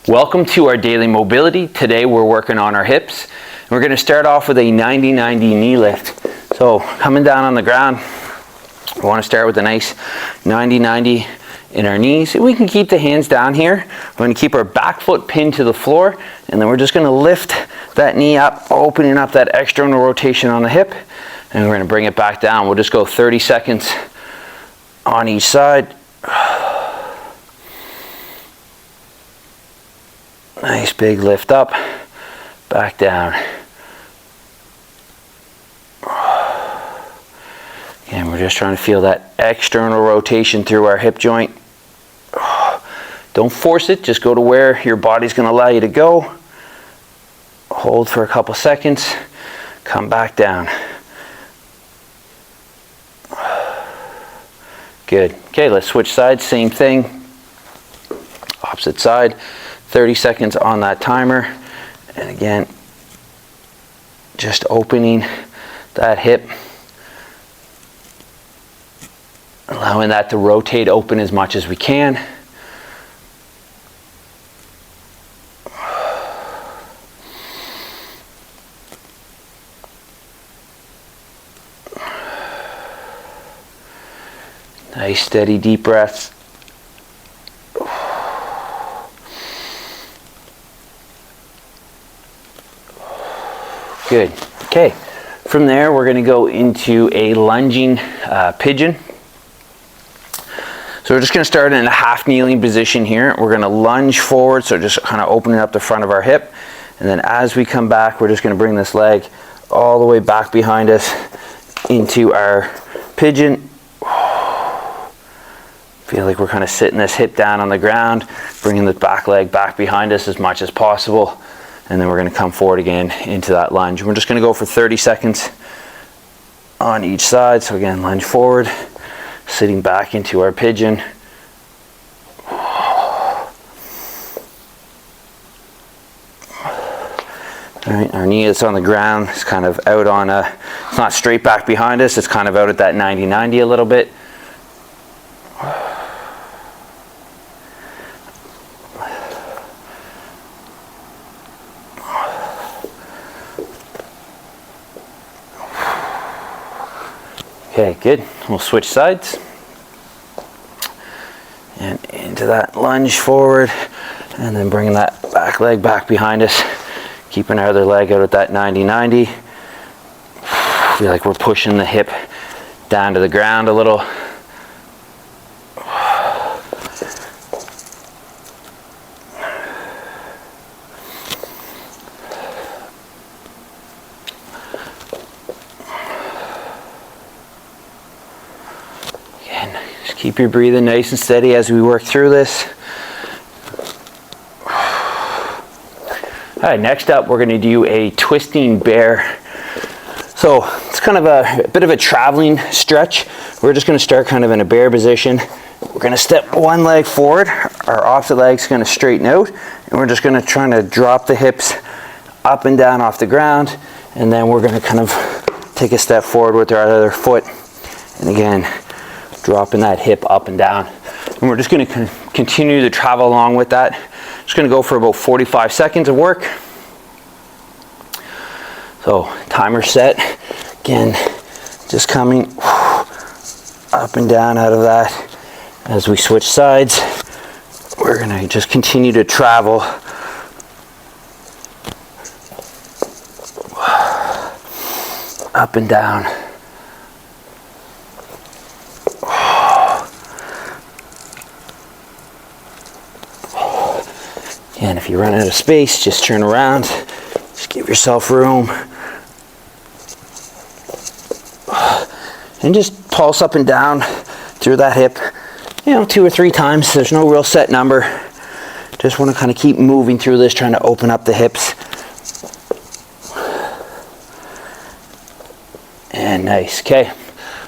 Welcome to our daily mobility. Today we're working on our hips. We're going to start off with a 90-90 knee lift. So coming down on the ground, we want to start with a nice 90-90 in our knees. We can keep the hands down here. We're going to keep our back foot pinned to the floor, and then we're just going to lift that knee up, opening up that external rotation on the hip, and we're going to bring it back down. We'll just go 30 seconds on each side. Nice big lift up, back down. And we're just trying to feel that external rotation through our hip joint. Don't force it, just go to where your body's going to allow you to go. Hold for a couple seconds, come back down. Good. Okay, let's switch sides, same thing. Opposite side. 30 seconds on that timer, and again just opening that hip, allowing that to rotate open as much as we can. Nice steady deep breaths. Good. Okay, from there we're going to go into a lunging pigeon. So we're just going to start in a half kneeling position here. We're going to lunge forward, so just kind of opening up the front of our hip, and then as we come back we're just going to bring this leg all the way back behind us into our pigeon. Feel like we're kind of sitting this hip down on the ground, bringing the back leg back behind us as much as possible. And then we're going to come forward again into that lunge. We're just going to go for 30 seconds on each side. So again, lunge forward, sitting back into our pigeon. All right, our knee is on the ground. It's kind of out on it's not straight back behind us. It's kind of out at that 90-90 a little bit. Okay, good. We'll switch sides. And into that lunge forward, and then bringing that back leg back behind us, keeping our other leg out at that 90-90. Feel like we're pushing the hip down to the ground a little. Keep your breathing nice and steady as we work through this. All right, next up we're going to do a twisting bear. So it's kind of a bit of a traveling stretch. We're just going to start kind of in a bear position. We're going to step one leg forward. Our opposite leg's going to straighten out. And we're just going to try to drop the hips up and down off the ground. And then we're going to kind of take a step forward with our other foot. And again, dropping that hip up and down. And we're just going to continue to travel along with that. Just going to go for about 45 seconds of work. So timer set. Again, just coming up and down out of that. As we switch sides, we're going to just continue to travel. Up and down. And if you run out of space, just turn around, just give yourself room. And just pulse up and down through that hip, 2 or 3 times. There's no real set number. Just want to kind of keep moving through this, trying to open up the hips. And nice. Okay,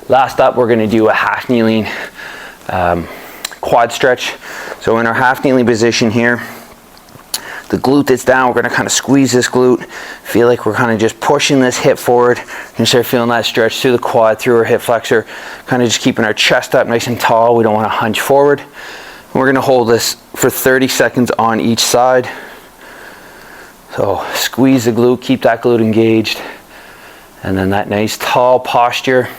last up we're going to do a half kneeling quad stretch. So in our half kneeling position here, the glute that's down, we're going to kind of squeeze this glute. Feel like we're kind of just pushing this hip forward. You're going to start feeling that stretch through the quad, through our hip flexor. Kind of just keeping our chest up nice and tall. We don't want to hunch forward. We're gonna hold this for 30 seconds on each side. So squeeze the glute, keep that glute engaged. And then that nice tall posture.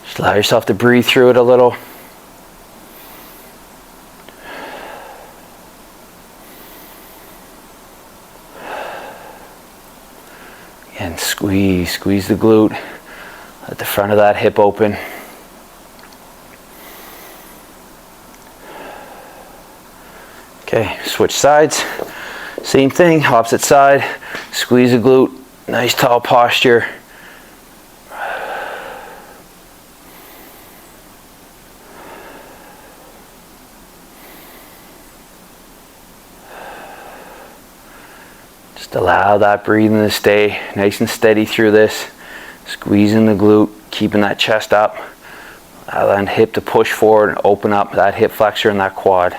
Just allow yourself to breathe through it a little. And squeeze the glute. Let the front of that hip open. Okay, switch sides. Same thing, opposite side. Squeeze the glute. Nice tall posture. Just allow that breathing to stay nice and steady through this. Squeezing the glute, keeping that chest up. Allow that hip to push forward and open up that hip flexor and that quad.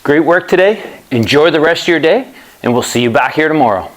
Great work today. Enjoy the rest of your day, and we'll see you back here tomorrow.